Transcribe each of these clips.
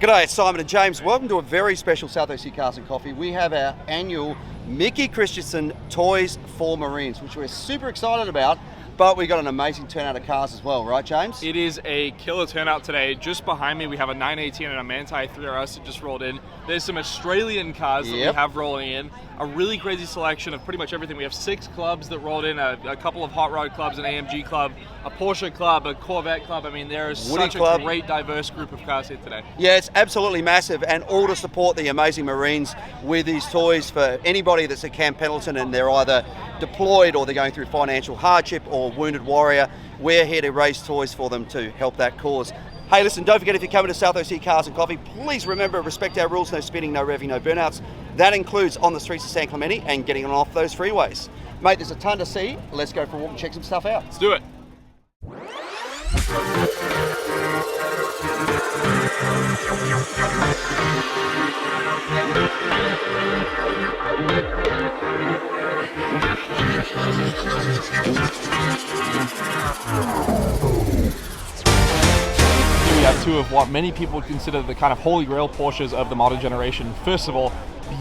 G'day, it's Simon and James. Welcome to a very special South AUSSIE Cars and Coffee. We have our annual Mickey Christensen Toys for Marines, which we're super excited about, but we got an amazing turnout of cars as well, right, James? It is a killer turnout today. Just behind me, we have a 918 and a Manti 3RS that just rolled in. There's some Australian cars that we have rolling in. A really crazy selection of pretty much everything. We have 6 clubs that rolled in, a couple of hot rod clubs, an AMG club, a Porsche club, a Corvette club. I mean, there is such a great, diverse group of cars here today. Yeah, it's absolutely massive, and all to support the amazing Marines with these toys for anybody that's at Camp Pendleton and they're either deployed or they're going through financial hardship or wounded warrior. We're here to raise toys for them to help that cause. Hey, listen, don't forget, if you're coming to South AUSSIE Cars and Coffee, please remember, respect our rules: no speeding, no revving, no burnouts. That includes on the streets of San Clemente and getting on off those freeways. Mate, there's a ton to see. Let's go for a walk and check some stuff out. Let's do it. We have two of what many people would consider the kind of holy grail Porsches of the modern generation. First of all,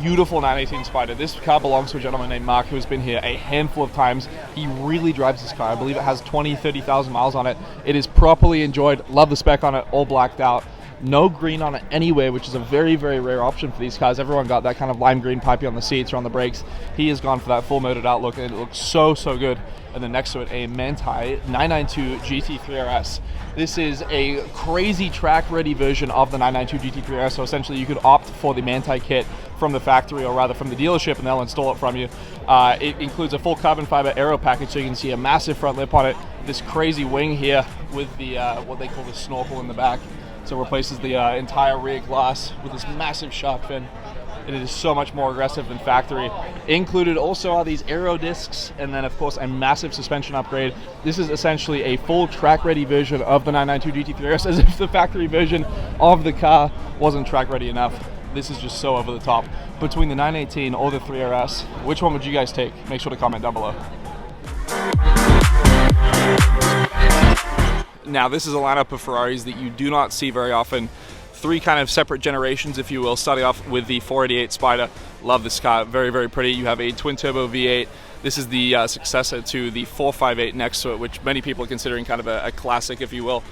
beautiful 918 Spider. This car belongs to a gentleman named Mark who's been here a handful of times. He really drives this car. I believe it has 30,000 miles on it. It is properly enjoyed. Love the spec on it, all blacked out. No green on it anywhere, which is a very, very rare option for these cars. Everyone got that kind of lime green pipey on the seats or on the brakes. He has gone for that full motored outlook, and it looks so, so good. And then next to it, a Manti 992 GT3RS. This is a crazy track-ready version of the 992 GT3RS, so essentially you could opt for the Manti kit from the factory, or rather from the dealership, and they'll install it from you. It includes a full carbon fiber aero package, so you can see a massive front lip on it, this crazy wing here with the what they call the snorkel in the back. So it replaces the entire rear glass with this massive shark fin. It is so much more aggressive than factory. Included also are these aero discs, and then of course a massive suspension upgrade. This is essentially a full track-ready version of the 992 GT3RS, as if the factory version of the car wasn't track-ready enough. This is just so over the top. Between the 918 or the 3RS, which one would you guys take? Make sure to comment down below. Now, this is a lineup of Ferraris that you do not see very often. 3 kind of separate generations, if you will, starting off with the 488 Spider. Love this car, very, very pretty. You have a twin-turbo V8. This is the successor to the 458 next to it, which many people are considering kind of a classic, if you will.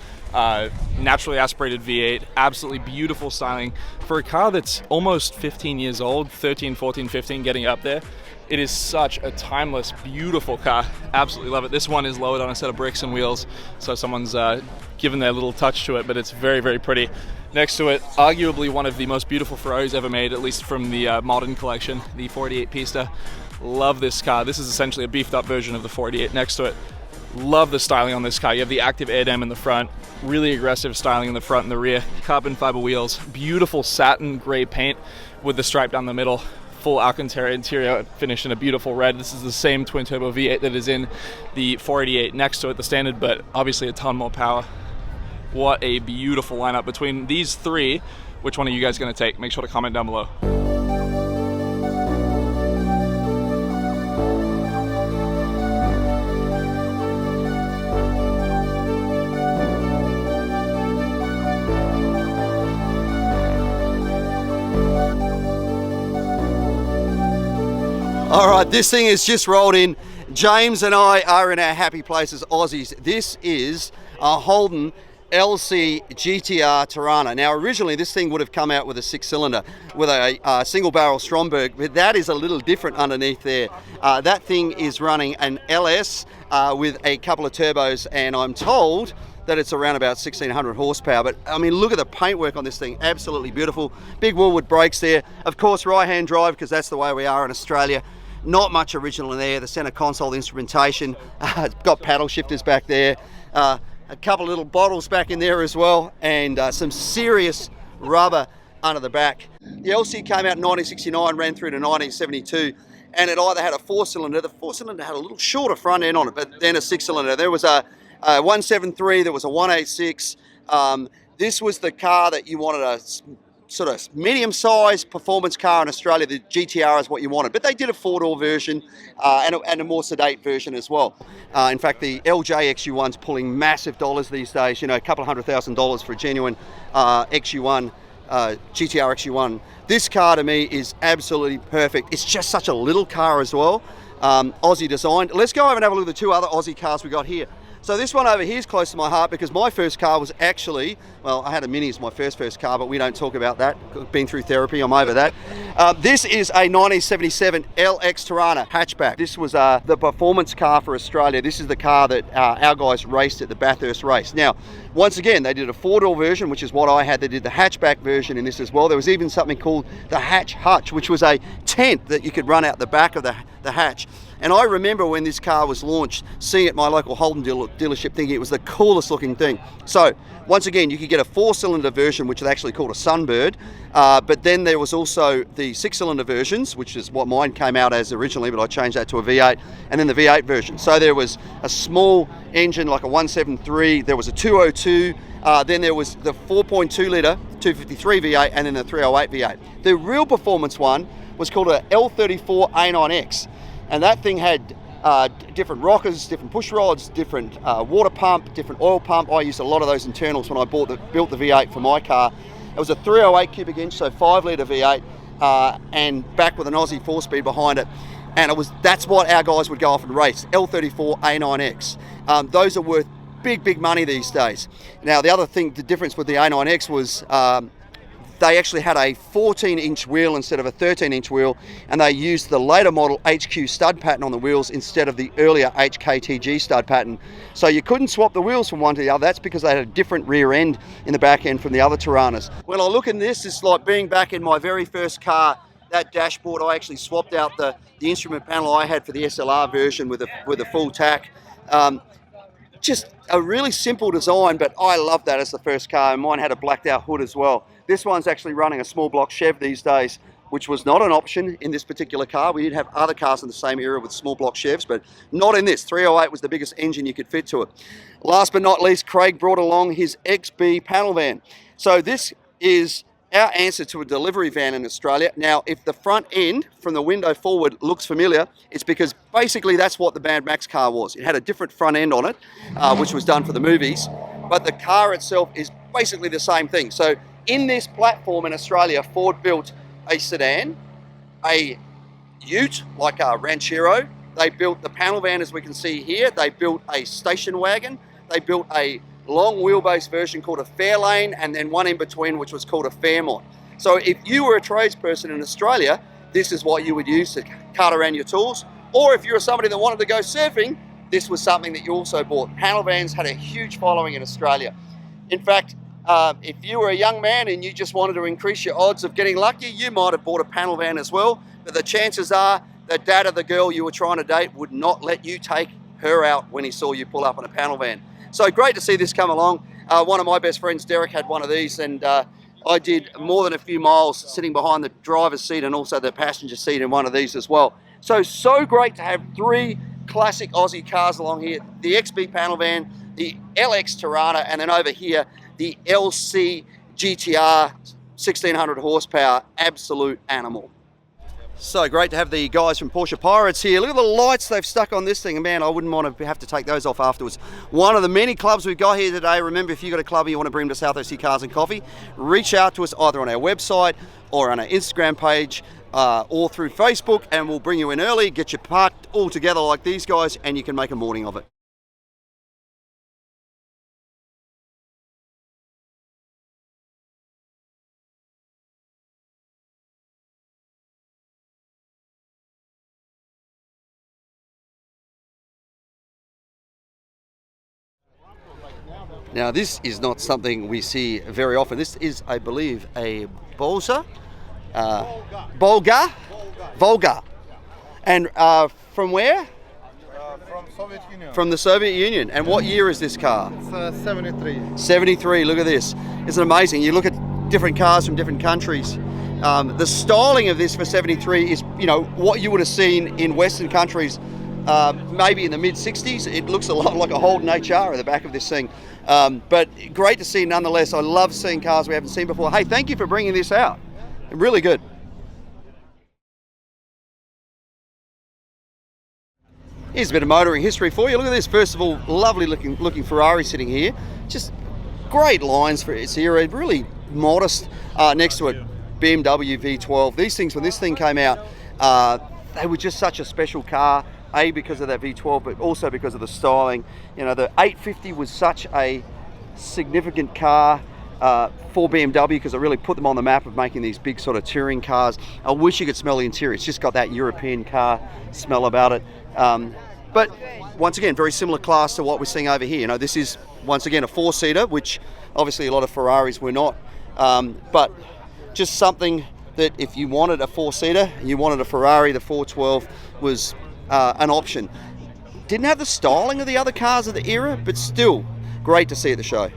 Naturally aspirated V8, absolutely beautiful styling. For a car that's almost 15 years old, 13, 14, 15, getting up there, it is such a timeless, beautiful car. Absolutely love it. This one is lowered on a set of bricks and wheels, so someone's given their little touch to it, but it's very, very pretty. Next to it, arguably one of the most beautiful Ferraris ever made, at least from the modern collection, the 488 Pista. Love this car. This is essentially a beefed up version of the 488 next to it. Love the styling on this car. You have the active air dam in the front, really aggressive styling in the front and the rear, carbon fiber wheels, beautiful satin gray paint with the stripe down the middle, full Alcantara interior finish in a beautiful red. This is the same twin turbo V8 that is in the 488 next to it, the standard, but obviously a ton more power. What a beautiful lineup. Between these 3, which one are you guys going to take? Make sure to comment down below. All right, this thing has just rolled in. James and I are in our happy place as Aussies. This is a Holden LC GTR TORANA. Now, originally this thing would have come out with a 6-cylinder with a single barrel Stromberg, but that is a little different underneath there. That thing is running an LS with a couple of turbos, and I'm told that it's around about 1600 horsepower. But I mean, look at the paintwork on this thing, absolutely beautiful. Big Woolwood brakes there. Of course, right-hand drive, because that's the way we are in Australia. Not much original in there. The center console instrumentation, got paddle shifters back there. A couple of little bottles back in there as well, and some serious rubber under the back. The LC came out in 1969, ran through to 1972, and it either had a 4-cylinder. The 4-cylinder had a little shorter front end on it, but then a 6-cylinder. There was a 173, there was a 186. This was the car that you wanted, a sort of medium-sized performance car in Australia. The GTR is what you wanted, but they did a 4-door version and a more sedate version as well. In fact, the LJ XU1's pulling massive dollars these days, you know, a couple of $100,000 for a genuine XU1 GTR XU1. This car to me is absolutely perfect. It's just such a little car as well. Aussie designed. Let's go over and have a look at the two other Aussie cars we got here. So this one over here is close to my heart because my first car was actually, well, I had a Mini as my first car, but we don't talk about that. Been through therapy, I'm over that. This is a 1977 LX Torana hatchback. This was the performance car for Australia. This is the car that our guys raced at the Bathurst race. Now, once again, they did a four-door version, which is what I had. They did the hatchback version in this as well. There was even something called the hutch, which was a tent that you could run out the back of the hatch. And I remember when this car was launched, seeing it at my local Holden dealership, thinking it was the coolest looking thing. So once again, you could get a 4-cylinder version, which is actually called a Sunbird. But then there was also the 6-cylinder versions, which is what mine came out as originally, but I changed that to a V8, and then the V8 version. So there was a small engine like a 173, there was a 202, then there was the 4.2 litre 253 V8, and then the 308 V8. The real performance one was called a L34 A9X. And that thing had different rockers, different push rods, different water pump, different oil pump. I used a lot of those internals when I built the V8 for my car. It was a 308 cubic inch, so 5 litre V8, and back with an Aussie 4-speed behind it. And that's what our guys would go off and race, L34 A9X. Those are worth big money these days. Now the other thing, the difference with the A9X was they actually had a 14-inch wheel instead of a 13-inch wheel, and they used the later model HQ stud pattern on the wheels instead of the earlier HKTG stud pattern. So you couldn't swap the wheels from one to the other. That's because they had a different rear end in the back end from the other Toranas. When I look at this, it's like being back in my very first car. That dashboard, I actually swapped out the instrument panel I had for the SLR version with a full tack. Just a really simple design, but I love that as the first car, and mine had a blacked out hood as well. This one's actually running a small block Chev these days, which was not an option in this particular car. We did have other cars in the same era with small block Chevs, but not in this. 308 was the biggest engine you could fit to it. Last but not least, Craig brought along his XB panel van. So this is our answer to a delivery van in Australia. Now, if the front end from the window forward looks familiar, it's because basically that's what the Mad Max car was. It had a different front end on it, which was done for the movies, but the car itself is basically the same thing. So in this platform in Australia, Ford built a sedan, a ute like a Ranchero. They built the panel van as we can see here. They built a station wagon. They built a long wheelbase version called a Fairlane, and then one in between which was called a Fairmont. So if you were a tradesperson in Australia, this is what you would use to cart around your tools. Or if you were somebody that wanted to go surfing, this was something that you also bought. Panel vans had a huge following in Australia. In fact, if you were a young man and you just wanted to increase your odds of getting lucky, you might have bought a panel van as well. But the chances are the dad of the girl you were trying to date would not let you take her out when he saw you pull up in a panel van. So great to see this come along. One of my best friends, Derek, had one of these, and I did more than a few miles sitting behind the driver's seat and also the passenger seat in one of these as well. So great to have 3 classic Aussie cars along here. The XB panel van, the LX Torana, and then over here, the LC GTR 1600 horsepower, absolute animal. So great to have the guys from Porsche Pirates here. Look at the lights they've stuck on this thing, and man, I wouldn't want to have to take those off afterwards. One of the many clubs we've got here today. Remember, if you've got a club and you want to bring them to South AUSSIE Cars and Coffee, reach out to us either on our website or on our Instagram page or through Facebook, and we'll bring you in early, get you parked all together like these guys, and you can make a morning of it. Now this is not something we see very often. This is, I believe, a Volga. And from where? From Soviet Union. From the Soviet Union. And what year is this car? It's 73. 73, look at this. Isn't it amazing? You look at different cars from different countries. The styling of this for 73 is, you know, what you would have seen in Western countries maybe in the mid-60s. It looks a lot like a Holden HR at the back of this thing. But great to see nonetheless. I love seeing cars we haven't seen before. Hey, thank you for bringing this out. Really good. Here's a bit of motoring history for you. Look at this. First of all, lovely looking Ferrari sitting here. Just great lines for its era. Really modest. Next to it, BMW V12. These things, when this thing came out, they were just such a special car. A, because of that V12, but also because of the styling. You know, the 850 was such a significant car for BMW because it really put them on the map of making these big sort of touring cars. I wish you could smell the interior. It's just got that European car smell about it. But once again, very similar class to what we're seeing over here. You know, this is once again a 4-seater, which obviously a lot of Ferraris were not. But just something that if you wanted a 4-seater, you wanted a Ferrari, the 412 was an option. Didn't have the styling of the other cars of the era, but still great to see at the show.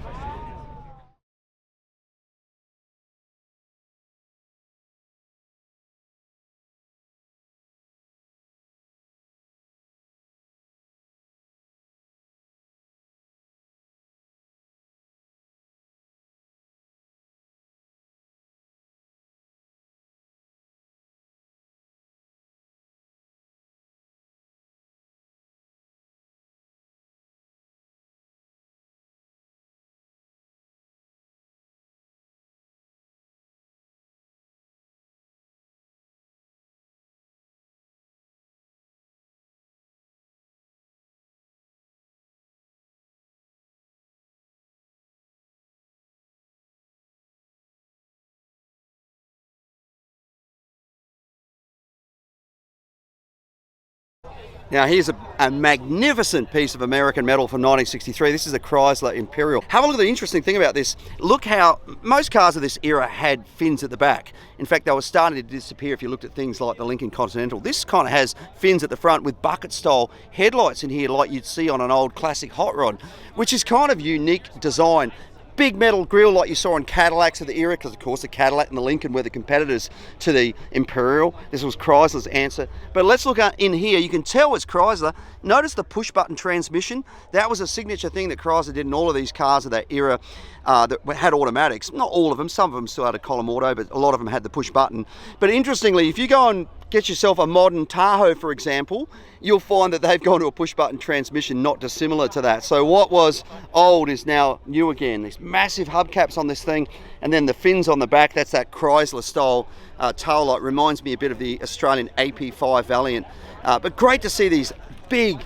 Now here's a magnificent piece of American metal from 1963. This is a Chrysler Imperial. Have a look at the interesting thing about this. Look how most cars of this era had fins at the back. In fact, they were starting to disappear if you looked at things like the Lincoln Continental. This kind of has fins at the front with bucket style headlights in here like you'd see on an old classic hot rod, which is kind of unique design. Big metal grille like you saw in Cadillacs of the era, because of course the Cadillac and the Lincoln were the competitors to the Imperial. This was Chrysler's answer. But let's look in here. You can tell it's Chrysler. Notice the push button transmission. That was a signature thing that Chrysler did in all of these cars of that era that had automatics. Not all of them. Some of them still had a column auto, but a lot of them had the push button. But interestingly, if you go and get yourself a modern Tahoe, for example, you'll find that they've gone to a push-button transmission not dissimilar to that. So what was old is now new again. These massive hubcaps on this thing, and then the fins on the back, that's that Chrysler-style tail light. Reminds me a bit of the Australian AP5 Valiant. But great to see these big,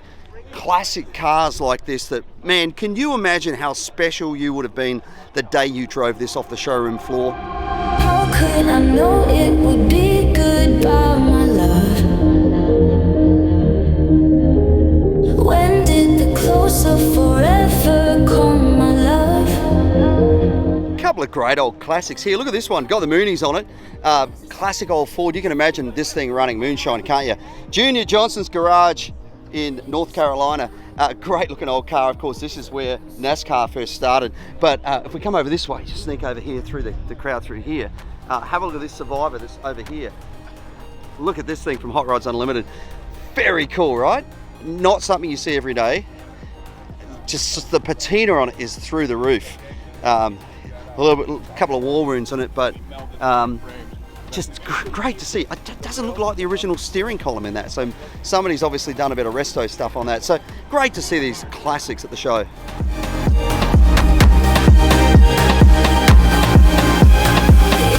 classic cars like this that, man, can you imagine how special you would have been the day you drove this off the showroom floor? How could I know it would be goodbye, my love? When did the close of forever come, my love? Couple of great old classics here. Look at this one, got the Moonies on it. Classic old Ford. You can imagine this thing running moonshine, can't you? Junior Johnson's garage in North Carolina. Great looking old car. Of course, this is where NASCAR first started. But if we come over this way, just sneak over here through the crowd through here. Have a look at this Survivor that's over here. Look at this thing from Hot Rods Unlimited. Very cool, right? Not something you see every day. Just the patina on it is through the roof. A couple of wall wounds on it, but just great to see. It doesn't look like the original steering column in that, so somebody's obviously done a bit of resto stuff on that. So great to see these classics at the show.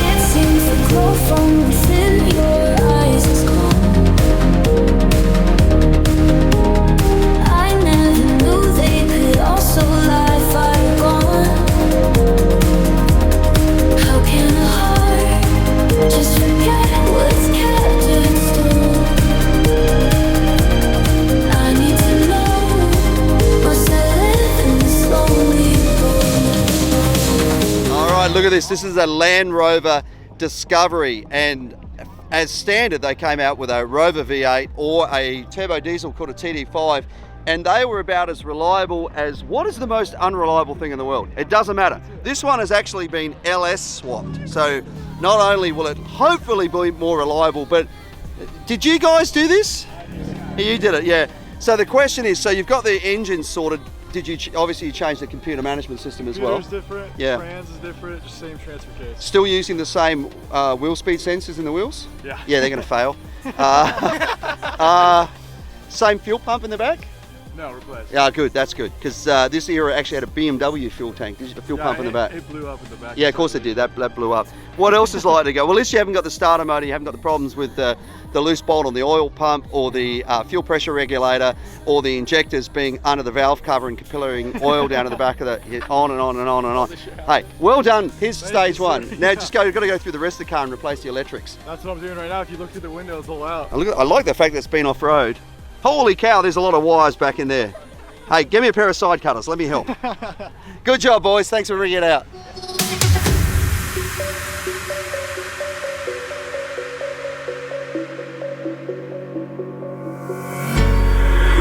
It seems the glow from within your eyes is gone. I never knew they could also lie fire gone. How can a heart just forget what's kept in stone? I need to know, must I live in this lonely road? All right, look at this. This is a Land Rover Discovery, and as standard they came out with a Rover V8 or a turbo diesel called a TD5, and they were about as reliable as what is the most unreliable thing in the world. It doesn't matter. This one has actually been LS swapped, so not only will it hopefully be more reliable, but did you guys do this? You did it, yeah. So the question is, so you've got the engine sorted. Did you obviously you changed the computer management system as well? Computer's different, Yeah. trans is different, just same transfer case. Still using the same wheel speed sensors in the wheels? Yeah. Yeah, they're going to fail. Same fuel pump in the back? No, replaced. Yeah, good. That's good because this era actually had a BMW fuel tank. Did you the fuel pump in the back? It blew up in the back. Yeah, of course it did. That blew up. What else is likely to go? Well, at least you haven't got the starter motor. You haven't got the problems with the loose bolt on the oil pump or the fuel pressure regulator or the injectors being under the valve cover and capillarying oil down to the back of the on and on and on and on. Hey, well done. Here's stage one. Now just got to go through the rest of the car and replace the electrics. That's what I'm doing right now. If you look through the window, it's all out. I like the fact that it's been off road. Holy cow! There's a lot of wires back in there. Hey, give me a pair of side cutters. Let me help. Good job, boys. Thanks for bringing it out.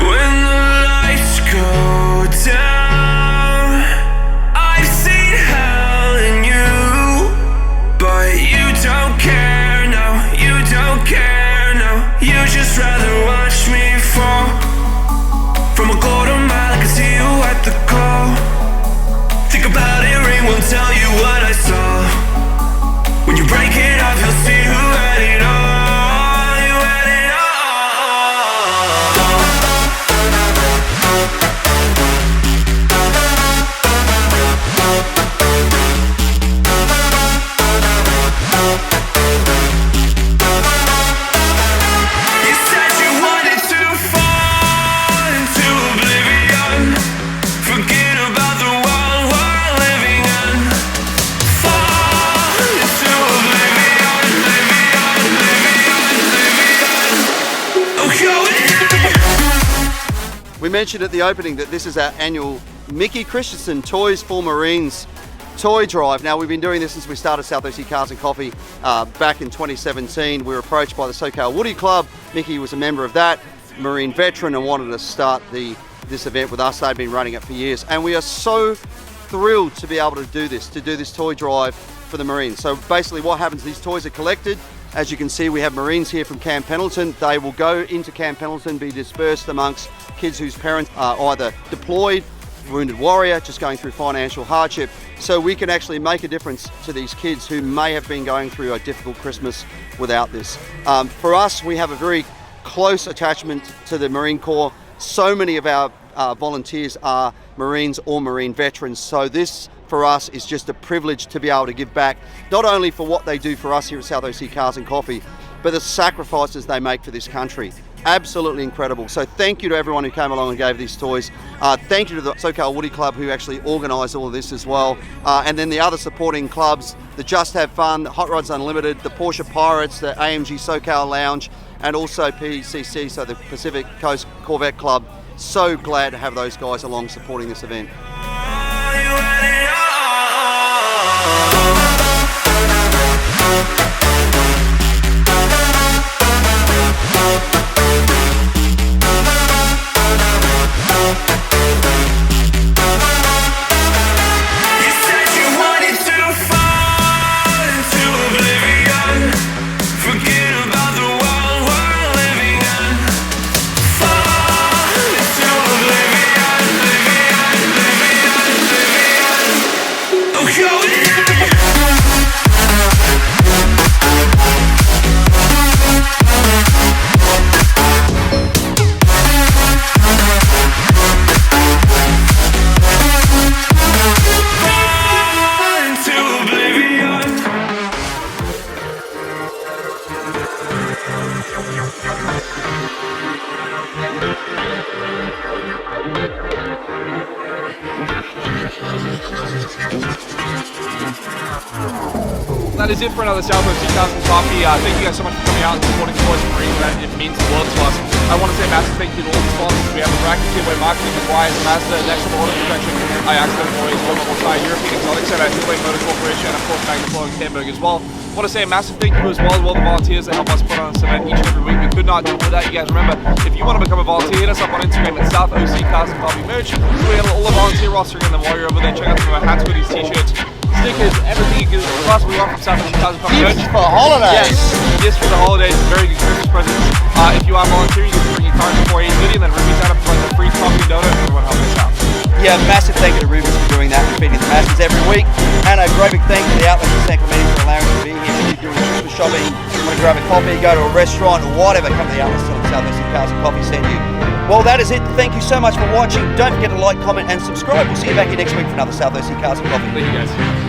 When the lights go down, I've seen hell in you, but you don't care, no, you don't care, no. You just rather watch me fall from a quarter mile. I can see you at the call. Think about it, ring won't tell you what I saw. When you break it off, you'll see who had it all. You had it all. You said you wanted to fall into oblivion. Forget about the world we're living in. Fall into oblivion, oblivion, oblivion. Oh, go in. We mentioned at the opening that this is our annual Mickey Christensen Toys for Marines toy drive. Now, we've been doing this since we started South AUSSIE Cars and Coffee back in 2017. We were approached by the SoCal Woody Club. Mickey was a member of that, Marine veteran, and wanted to start this event with us. They've been running it for years, and we are so thrilled to be able to do this toy drive for the Marines. So basically what happens, these toys are collected. As you can see, we have Marines here from Camp Pendleton. They will go into Camp Pendleton, be dispersed amongst kids whose parents are either deployed, wounded warrior, just going through financial hardship. So we can actually make a difference to these kids who may have been going through a difficult Christmas without this. For us, we have a very close attachment to the Marine Corps. So many of our volunteers are Marines or Marine veterans. So this, for us, is just a privilege to be able to give back, not only for what they do for us here at South AUSSIE Cars and Coffee, but the sacrifices they make for this country. Absolutely incredible. So thank you to everyone who came along and gave these toys. Thank you to the SoCal Woody Club who actually organised all of this as well. And then the other supporting clubs, the Just Have Fun, the Hot Rods Unlimited, the Porsche Pirates, the AMG SoCal Lounge, and also PCC, so the Pacific Coast Corvette Club. So glad to have those guys along supporting this event. That is it for another South AUSSIE Cars and Coffee. Thank you guys so much for coming out and supporting Toys for Marines. It means the world to us. I want to say a massive thank you to all the sponsors. We have the bracket here where marketing requires Mazda, Next Auto Protection, Accident Boys, Rover, European Exotic Center, Hillway Motor Corporation, and of course Magniflow and Hamburg as well. I want to say a massive thank you as well to all the volunteers that help us put on this event each and every week. We could not do it without you guys. Remember, if you want to become a volunteer, hit us up on Instagram at South AUSSIE Cars and Coffee merch. We have all the volunteer roster, and then while you're over there, check out some of our hats, hoodies, t-shirts, stickers, everything you can possibly want from South AUSSIE Cars and Coffee merch. For holidays. Yes, for the holidays, very good Christmas presents. If you are volunteering, you can bring your car before 8:30 and then Ruby's out for like a free coffee and donut, and everyone helps us out. Yeah, massive thank you to Ruby's for doing that and feeding the masses every week. And a great big thank you to the outlets in San Clemente for allowing us to be here. If you're doing Christmas shopping, you want to grab a coffee, go to a restaurant or whatever, come to the outlets. South-Eastern Cars and Coffee sent you. Well, that is it. Thank you so much for watching. Don't forget to like, comment, and subscribe. We'll see you back here next week for another South-Eastern Cars and Coffee. Thank you guys.